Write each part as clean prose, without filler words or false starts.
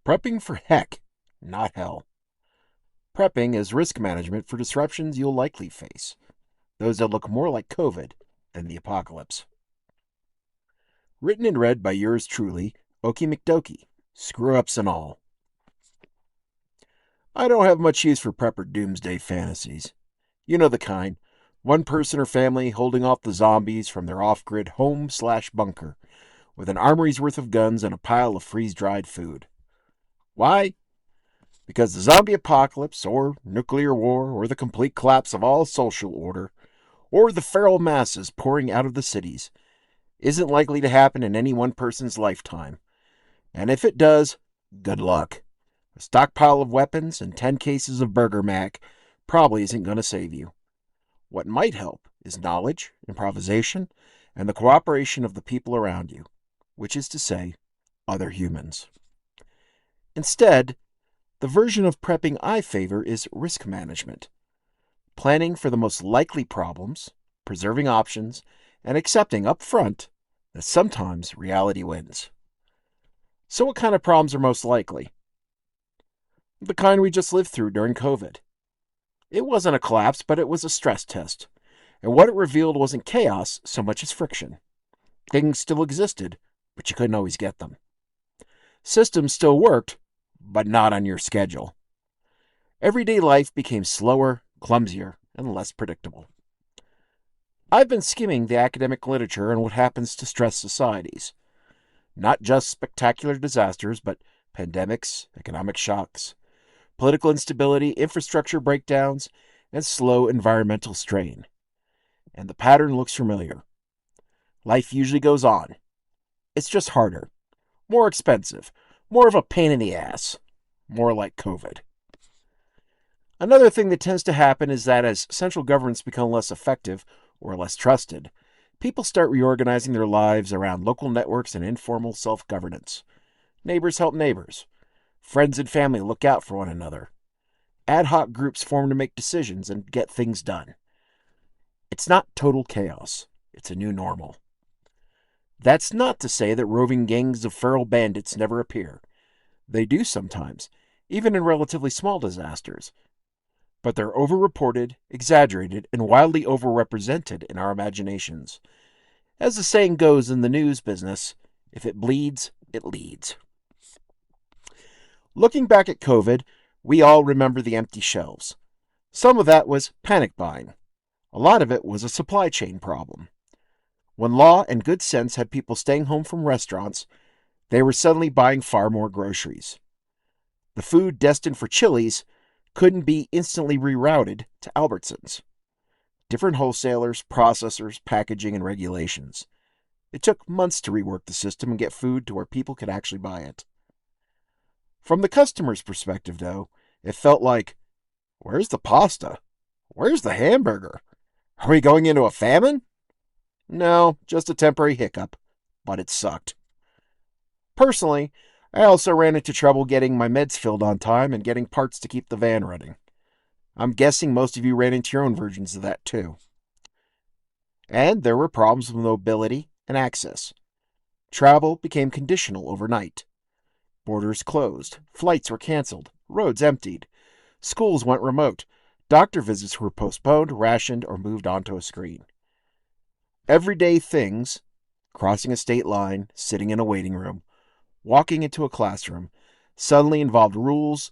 Prepping for heck, not hell. Prepping is risk management for disruptions you'll likely face, those that look more like COVID than the apocalypse. Written and read by yours truly, Oakie McDoakie, screw ups and all. I don't have much use for prepper doomsday fantasies. You know the kind. One person or family holding off the zombies from their off grid home/bunker with an armory's worth of guns and a pile of freeze dried food. Why? Because the zombie apocalypse, or nuclear war, or the complete collapse of all social order, or the feral masses pouring out of the cities, isn't likely to happen in any one person's lifetime. And if it does, good luck. A stockpile of weapons and 10 cases of Burger Mac probably isn't going to save you. What might help is knowledge, improvisation, and the cooperation of the people around you, which is to say, other humans. Instead, the version of prepping I favor is risk management. Planning for the most likely problems, preserving options, and accepting up front that sometimes reality wins. So what kind of problems are most likely? The kind we just lived through during COVID. It wasn't a collapse, but it was a stress test. And what it revealed wasn't chaos so much as friction. Things still existed, but you couldn't always get them. Systems still worked, but not on your schedule. Everyday life became slower, clumsier, and less predictable. I've been skimming the academic literature on what happens to stressed societies. Not just spectacular disasters, but pandemics, economic shocks, political instability, infrastructure breakdowns, and slow environmental strain. And the pattern looks familiar. Life usually goes on. It's just harder, more expensive, more of a pain in the ass, more like COVID. Another thing that tends to happen is that as central governments become less effective or less trusted, people start reorganizing their lives around local networks and informal self-governance. Neighbors help neighbors. Friends and family look out for one another. Ad hoc groups form to make decisions and get things done. It's not total chaos. It's a new normal. That's not to say that roving gangs of feral bandits never appear. They do sometimes, even in relatively small disasters. But they're overreported, exaggerated, and wildly overrepresented in our imaginations. As the saying goes in the news business, if it bleeds, it leads. Looking back at COVID, we all remember the empty shelves. Some of that was panic buying. A lot of it was a supply chain problem. When law and good sense had people staying home from restaurants, they were suddenly buying far more groceries. The food destined for Chili's couldn't be instantly rerouted to Albertsons. Different wholesalers, processors, packaging, and regulations. It took months to rework the system and get food to where people could actually buy it. From the customer's perspective, though, it felt like, where's the pasta? Where's the hamburger? Are we going into a famine? No, just a temporary hiccup, but it sucked. Personally, I also ran into trouble getting my meds filled on time and getting parts to keep the van running. I'm guessing most of you ran into your own versions of that too. And there were problems with mobility and access. Travel became conditional overnight. Borders closed, flights were canceled, roads emptied, schools went remote, doctor visits were postponed, rationed, or moved onto a screen. Everyday things, crossing a state line, sitting in a waiting room, walking into a classroom, suddenly involved rules,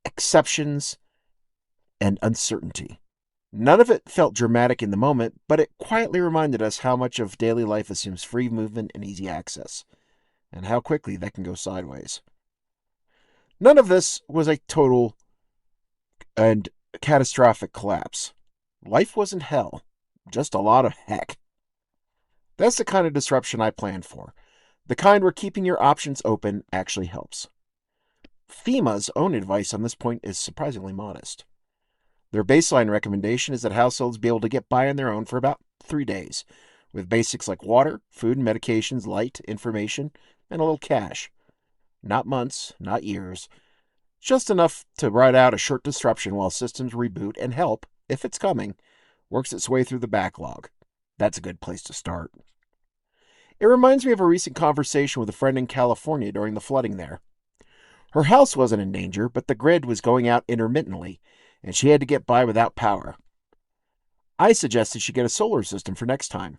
exceptions, and uncertainty. None of it felt dramatic in the moment, but it quietly reminded us how much of daily life assumes free movement and easy access, and how quickly that can go sideways. None of this was a total and catastrophic collapse. Life wasn't hell, just a lot of heck. That's the kind of disruption I plan for, the kind where keeping your options open actually helps. FEMA's own advice on this point is surprisingly modest. Their baseline recommendation is that households be able to get by on their own for about 3 days, with basics like water, food and medications, light, information, and a little cash. Not months, not years. Just enough to ride out a short disruption while systems reboot and help, if it's coming, works its way through the backlog. That's a good place to start. It reminds me of a recent conversation with a friend in California during the flooding there. Her house wasn't in danger, but the grid was going out intermittently, and she had to get by without power. I suggested she get a solar system for next time.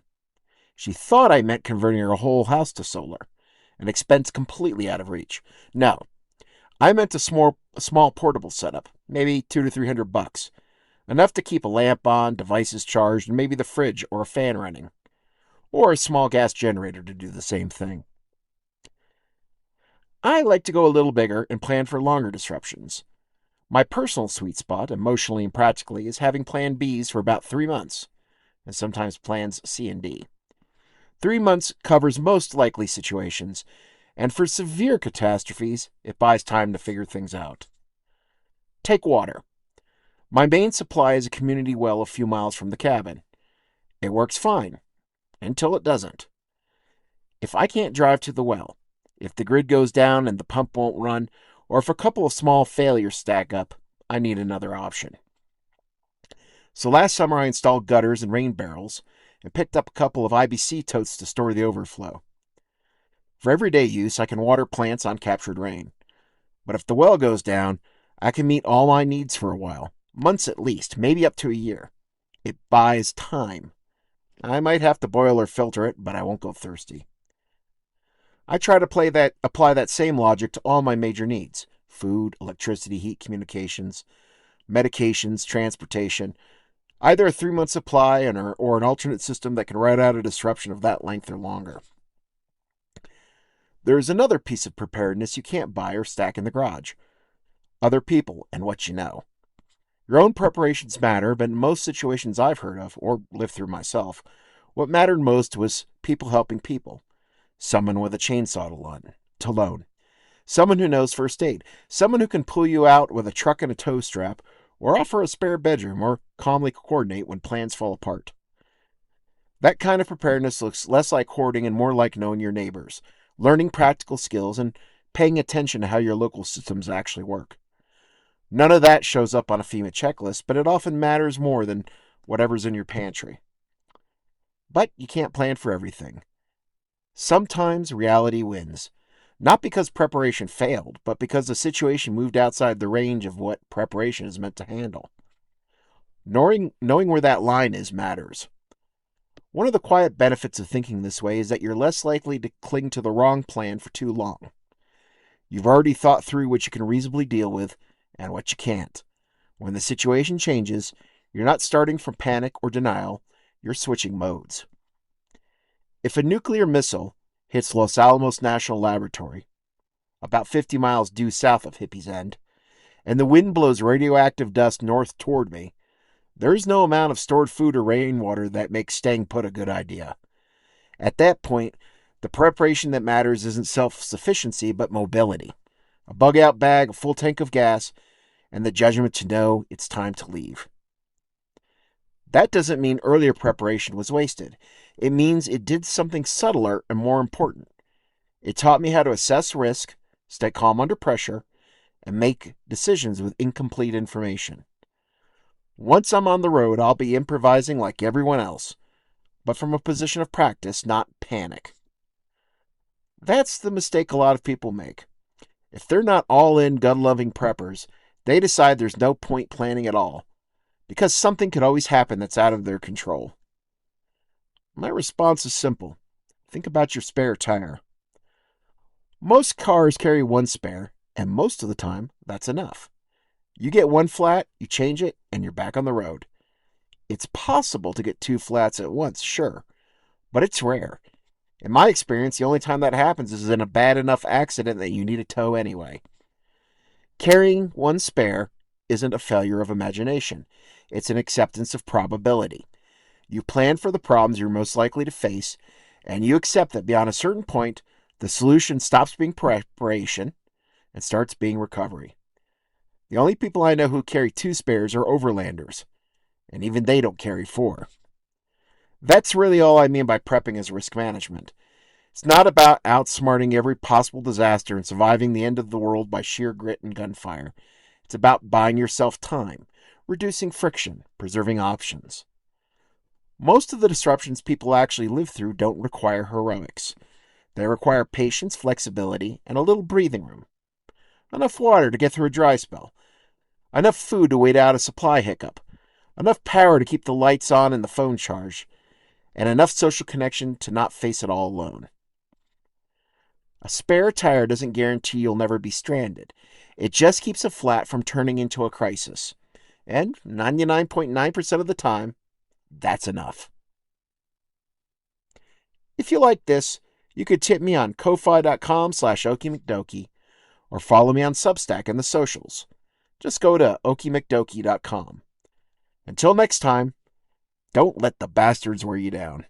She thought I meant converting her whole house to solar, an expense completely out of reach. No, I meant a small portable setup, maybe $200 to $300, enough to keep a lamp on, devices charged, and maybe the fridge or a fan running, or a small gas generator to do the same thing. I like to go a little bigger and plan for longer disruptions. My personal sweet spot, emotionally and practically, is having plan Bs for about 3 months, and sometimes plans C and D. 3 months covers most likely situations, and for severe catastrophes, it buys time to figure things out. Take water. My main supply is a community well a few miles from the cabin. It works fine, until it doesn't. If I can't drive to the well, if the grid goes down and the pump won't run, or if a couple of small failures stack up, I need another option. So last summer I installed gutters and rain barrels and picked up a couple of IBC totes to store the overflow. For everyday use, I can water plants on captured rain. But if the well goes down, I can meet all my needs for a while, months at least, maybe up to a year. It buys time. I might have to boil or filter it, but I won't go thirsty. I try to apply that same logic to all my major needs: food, electricity, heat, communications, medications, transportation. Either a 3 month supply or an alternate system that can ride out a disruption of that length or longer. There is another piece of preparedness you can't buy or stack in the garage: other people and what you know. Your own preparations matter, but in most situations I've heard of, or lived through myself, what mattered most was people helping people. Someone with a chainsaw to loan. Someone who knows first aid. Someone who can pull you out with a truck and a tow strap, or offer a spare bedroom, or calmly coordinate when plans fall apart. That kind of preparedness looks less like hoarding and more like knowing your neighbors, learning practical skills, and paying attention to how your local systems actually work. None of that shows up on a FEMA checklist, but it often matters more than whatever's in your pantry. But you can't plan for everything. Sometimes reality wins. Not because preparation failed, but because the situation moved outside the range of what preparation is meant to handle. Knowing where that line is matters. One of the quiet benefits of thinking this way is that you're less likely to cling to the wrong plan for too long. You've already thought through what you can reasonably deal with and what you can't. When the situation changes, you're not starting from panic or denial, you're switching modes. If a nuclear missile hits Los Alamos National Laboratory, about 50 miles due south of Hippie's End, and the wind blows radioactive dust north toward me, there's no amount of stored food or rainwater that makes staying put a good idea. At that point, the preparation that matters isn't self-sufficiency, but mobility. A bug-out bag, a full tank of gas, and the judgment to know it's time to leave. That doesn't mean earlier preparation was wasted. It means it did something subtler and more important. It taught me how to assess risk, stay calm under pressure, and make decisions with incomplete information. Once I'm on the road, I'll be improvising like everyone else, but from a position of practice, not panic. That's the mistake a lot of people make. If they're not all-in gun-loving preppers, they decide there's no point planning at all, because something could always happen that's out of their control. My response is simple. Think about your spare tire. Most cars carry one spare, and most of the time, that's enough. You get one flat, you change it, and you're back on the road. It's possible to get two flats at once, sure, but it's rare. In my experience, the only time that happens is in a bad enough accident that you need a tow anyway. Carrying one spare isn't a failure of imagination. It's an acceptance of probability. You plan for the problems you're most likely to face, and you accept that beyond a certain point, the solution stops being preparation and starts being recovery. The only people I know who carry two spares are overlanders, and even they don't carry four. That's really all I mean by prepping as risk management. It's not about outsmarting every possible disaster and surviving the end of the world by sheer grit and gunfire. It's about buying yourself time, reducing friction, preserving options. Most of the disruptions people actually live through don't require heroics. They require patience, flexibility, and a little breathing room. enough water to get through a dry spell, enough food to wait out a supply hiccup, enough power to keep the lights on and the phone charged, and enough social connection to not face it all alone. A spare tire doesn't guarantee you'll never be stranded. It just keeps a flat from turning into a crisis. And 99.9% of the time, that's enough. If you like this, you could tip me on ko-fi.com/Oakie McDoakie or follow me on Substack and the socials. Just go to oakiemcdoakie.com. Until next time, don't let the bastards wear you down.